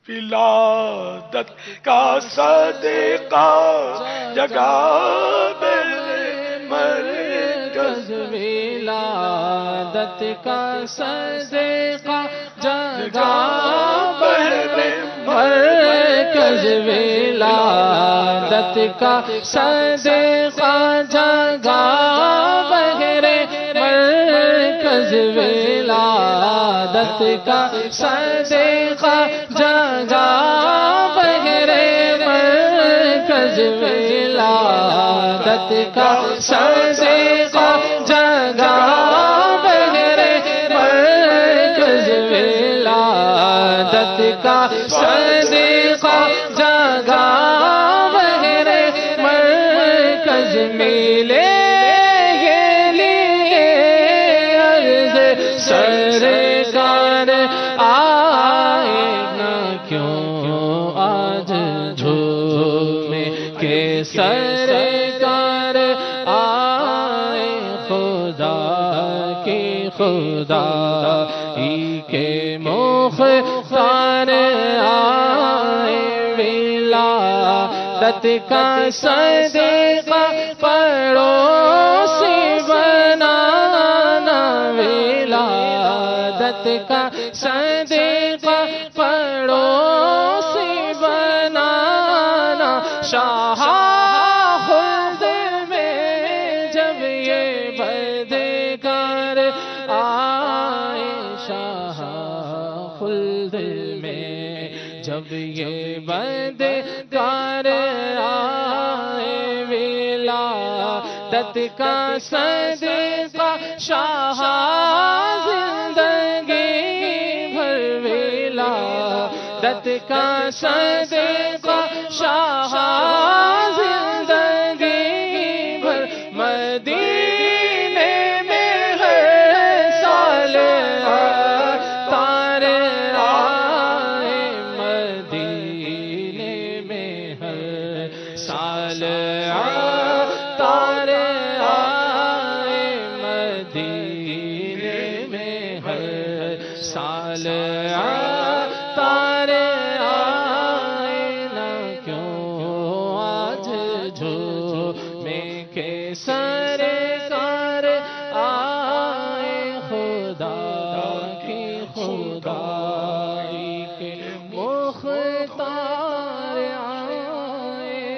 ولادت کا صدقہ جگہ مرکز، ولادت کا صدقہ جگہ مرکز، ولادت کا صدقہ جگہ بغیر مرکز، ولادت کا صدقہ جگہ بغیر مرکز، ولادت کا صدقہ جگہ بغیر مرکز، ولادت کا صدقہ جگہ بغیر مرکز، ملے یہ لیے عرض سرکار آئے نہ کیوں آج جھومے کہ سرکار آئے خدا کی خدائی کے مختار آئے، ولادت کا صدقہ پڑوسی بنانا، ولادت کا صدقہ پڑوسی بنانا، شاہ خلد میں جب یہ بدکار آئے، شاہ خلد میں جب یہ بدکار آئے، ولادت کا صدقہ شاہ زندگی بھر، ولادت کا صدقہ شاہ زندگی بھر، مدینے میں ہر سال تار آئے، مدینے میں ہر سال تار آئے، مدینے میں ہر سال تار آئے، نہ کیوں آج جھومے کے سرے